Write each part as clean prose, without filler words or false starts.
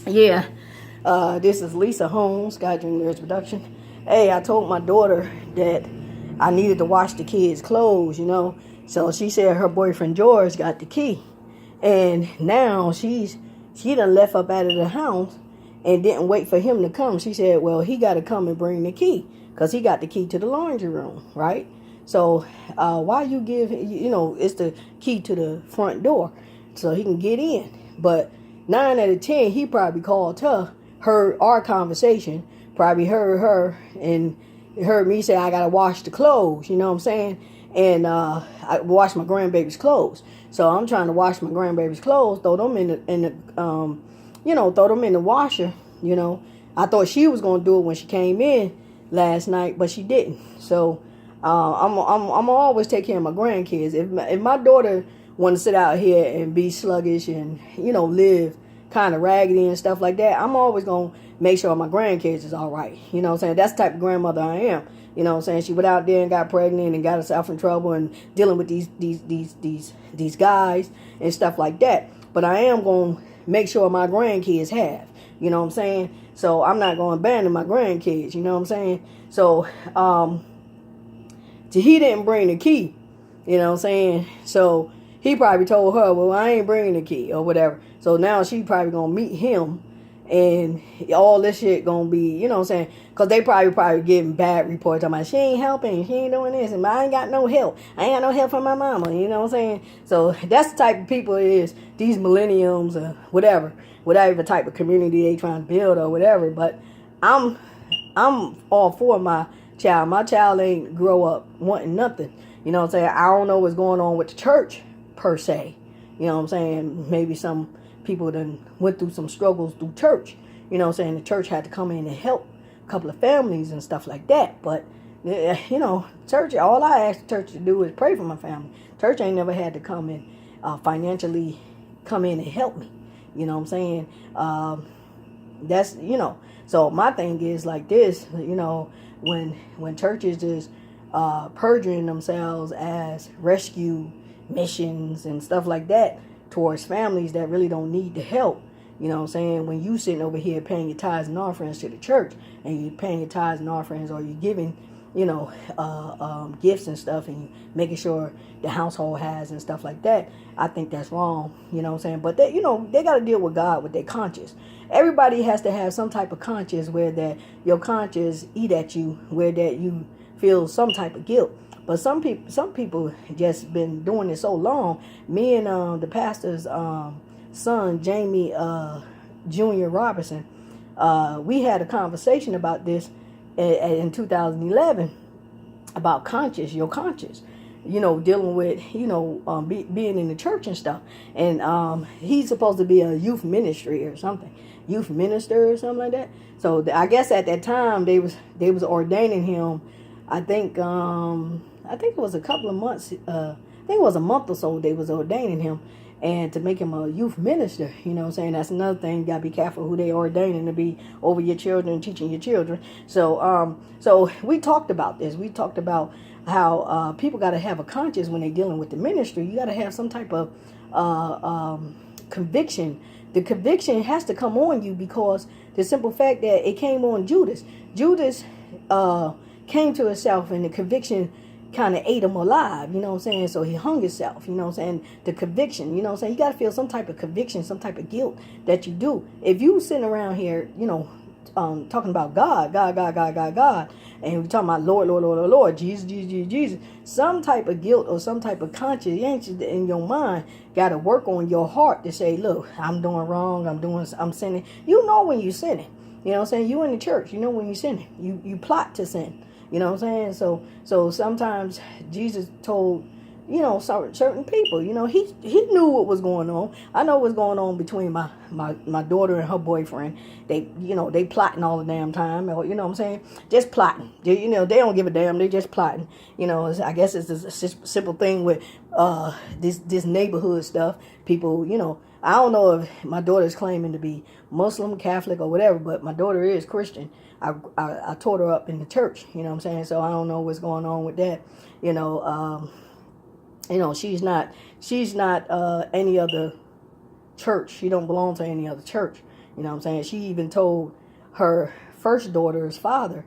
Yeah, this is Lisa Holmes, SkyDream Production. Hey, I told my daughter that I needed to wash the kids' clothes. So she said her boyfriend George got the key. And now she done left up out of the house and didn't wait for him to come. She said, well, he got to come and bring the key because he got the key to the laundry room, right? So why you give, it's the key to the front door so he can get in. But 9 out of 10, he probably called her, heard our conversation, probably heard her and heard me say, I got to wash the clothes, you know what I'm saying? And I wash my grandbaby's clothes. So I'm trying to wash my grandbaby's clothes, throw them throw them in the washer. I thought she was gonna do it when she came in last night, but she didn't. So I'm always take care of my grandkids. If my daughter want to sit out here and be sluggish and live kind of raggedy and stuff like that, I'm always gonna make sure my grandkids is all right. You know what I'm saying? That's the type of grandmother I am. You know what I'm saying? She went out there and got pregnant and got herself in trouble and dealing with these guys and stuff like that. But I am going to make sure my grandkids have. You know what I'm saying? So I'm not going to abandon my grandkids. You know what I'm saying? So he didn't bring the key. You know what I'm saying? So he probably told her, well, I ain't bringing the key or whatever. So now she probably going to meet him. And all this shit gonna be, you know what I'm saying? Because they probably getting bad reports about she ain't helping, she ain't doing this, and I ain't got no help. I ain't got no help from my mama, you know what I'm saying? So that's the type of people it is, these millenniums or whatever type of community they trying to build or whatever. But I'm all for my child. My child ain't grow up wanting nothing. You know what I'm saying? I don't know what's going on with the church per se. You know what I'm saying? Maybe some people that went through some struggles through church. You know what I'm saying? The church had to come in and help a couple of families and stuff like that. But, church, all I ask the church to do is pray for my family. Church ain't never had to come in financially come in and help me. You know what I'm saying? That's, so my thing is like this, when churches is perjuring themselves as rescue missions and stuff like that, towards families that really don't need the help. You know what I'm saying? When you sitting over here paying your tithes and offerings to the church, and you paying your tithes and offerings, or you giving, gifts and stuff, and you making sure the household has and stuff like that, I think that's wrong. You know what I'm saying? But they got to deal with God with their conscience. Everybody has to have some type of conscience where that your conscience eat at you, where that you feel some type of guilt. But some people just been doing it so long. Me and the pastor's son, Jamie Jr. Robertson, we had a conversation about this in 2011 about your conscience. Dealing with, being in the church and stuff. And he's supposed to be a youth ministry or something. Youth minister or something like that. So I guess at that time they was ordaining him. I think it was a couple of months. I think it was a month or so they was ordaining him, and to make him a youth minister. You know what I'm saying? That's another thing. You got to be careful who they ordaining to be over your children, teaching your children. So we talked about this. We talked about how people got to have a conscience when they dealing with the ministry. You got to have some type of conviction. The conviction has to come on you because the simple fact that it came on Judas. Judas came to himself, and the conviction kind of ate him alive, you know what I'm saying? So he hung himself, you know what I'm saying? The conviction, you know what I'm saying? You got to feel some type of conviction, some type of guilt that you do. If you sitting around here, talking about God, and we're talking about Lord, Jesus, some type of guilt or some type of conscience in your mind got to work on your heart to say, look, I'm doing wrong, I'm sinning. You know when you're sinning. You know what I'm saying? You in the church, you know when you're sinning. You plot to sin. You know what I'm saying? So sometimes Jesus told, certain people, he knew what was going on. I know what's going on between my daughter and her boyfriend. They plotting all the damn time. Or, you know what I'm saying? Just plotting. They don't give a damn. They just plotting. I guess it's a simple thing with this neighborhood stuff. People, I don't know if my daughter's claiming to be Muslim, Catholic, or whatever, but my daughter is Christian. I taught her up in the church, you know what I'm saying? So I don't know what's going on with that. She's not any other church. She don't belong to any other church. You know what I'm saying? She even told her first daughter's father.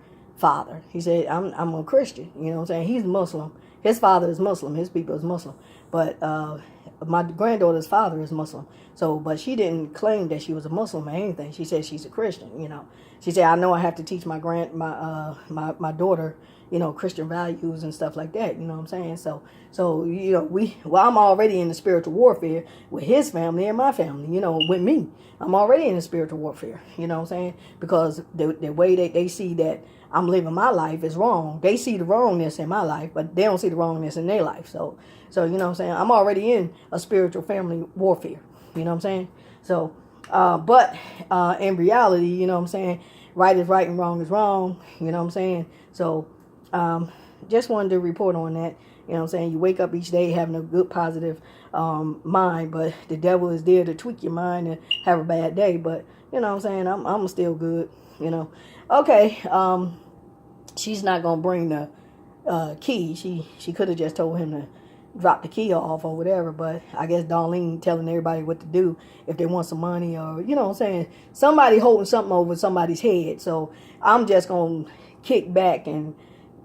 He said, I'm a Christian. You know what I'm saying? He's Muslim. His father is Muslim. His people is Muslim. But my granddaughter's father is Muslim. So, but she didn't claim that she was a Muslim or anything. She said she's a Christian. You know, she said, I know I have to teach my my daughter, you know, Christian values and stuff like that. You know what I'm saying? So you know, I'm already in the spiritual warfare with his family and my family. You know, with me, I'm already in the spiritual warfare. You know what I'm saying? Because the way that they see that I'm living my life is wrong. They see the wrongness in my life, but they don't see the wrongness in their life. So you know what I'm saying? I'm already in a spiritual family warfare. You know what I'm saying? So, but in reality, you know what I'm saying? Right is right and wrong is wrong. You know what I'm saying? So, just wanted to report on that. You know what I'm saying? You wake up each day having a good, positive mind, but the devil is there to tweak your mind and have a bad day. But, you know what I'm saying? I'm still good, you know. Okay, she's not going to bring the key. She could have just told him to drop the key off or whatever, but I guess Darlene telling everybody what to do if they want some money, or, you know what I'm saying, somebody holding something over somebody's head. So I'm just going to kick back and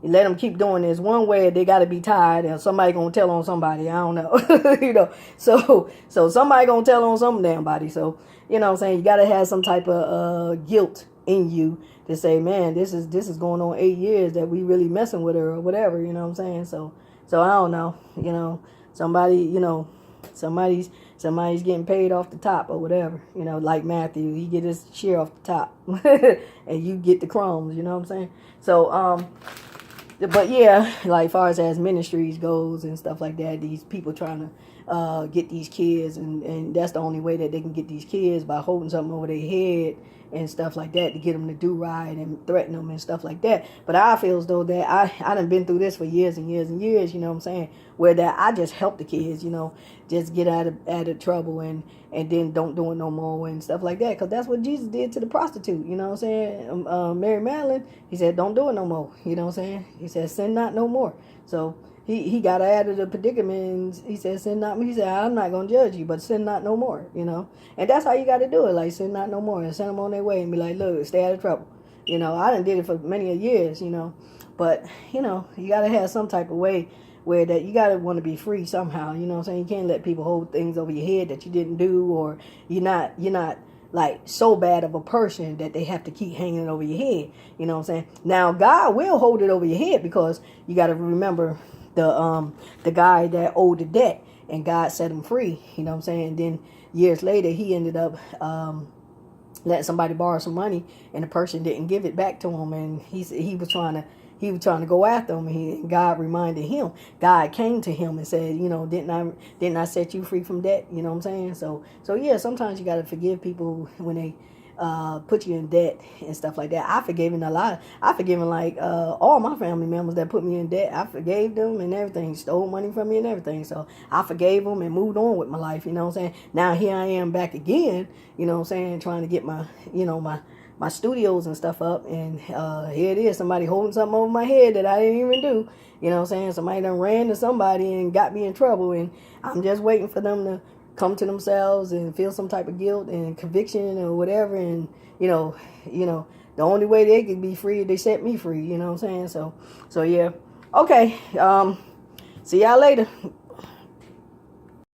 let them keep doing this. One way they got to be tired, and somebody going to tell on somebody. I don't know. You know, so somebody going to tell on some damn body. So, you know what I'm saying, you got to have some type of guilt in you to say, man, this is going on 8 years that we really messing with her or whatever. You know what I'm saying? So I don't know. You know, somebody, you know, somebody's getting paid off the top or whatever. You know, like Matthew, he get his share off the top, and you get the crumbs. You know what I'm saying? So but yeah, like far as ministries goes and stuff like that, these people trying to get these kids, and that's the only way that they can get these kids, by holding something over their head and stuff like that to get them to do right and threaten them and stuff like that. But I feel as though that I done been through this for years and years and years, you know what I'm saying, where that I just help the kids, you know, just get out of trouble and then don't do it no more and stuff like that, because that's what Jesus did to the prostitute, you know what I'm saying. Mary Magdalene, he said, don't do it no more, you know what I'm saying. He said, sin not no more. So he got out of the predicament, and he said, sin not me. He said, I'm not going to judge you, but sin not no more, you know. And that's how you got to do it, like sin not no more, and send them on their way and be like, look, stay out of trouble. You know, I done did it for many years, you know. But, you know, you got to have some type of way where that you got to want to be free somehow, you know what I'm saying. You can't let people hold things over your head that you didn't do, or you're not like so bad of a person that they have to keep hanging over your head, you know what I'm saying. Now, God will hold it over your head, because you got to remember the guy that owed the debt, and God set him free, you know what I'm saying. And then years later, he ended up letting somebody borrow some money, and the person didn't give it back to him, and he was trying to go after him, and God reminded him. God came to him and said, you know, didn't I set you free from debt? You know what I'm saying? So yeah, sometimes you got to forgive people when they put you in debt and stuff like that. I forgiven a lot. I forgiven like all my family members that put me in debt. I forgave them and everything, stole money from me and everything. So I forgave them and moved on with my life, you know what I'm saying. Now here I am back again, you know what I'm saying, trying to get my, you know, my studios and stuff up, and here it is, somebody holding something over my head that I didn't even do, you know what I'm saying. Somebody done ran to somebody and got me in trouble, and I'm just waiting for them to come to themselves and feel some type of guilt and conviction or whatever, and you know the only way they could be free, they set me free, you know what I'm saying. So yeah, okay, see y'all later.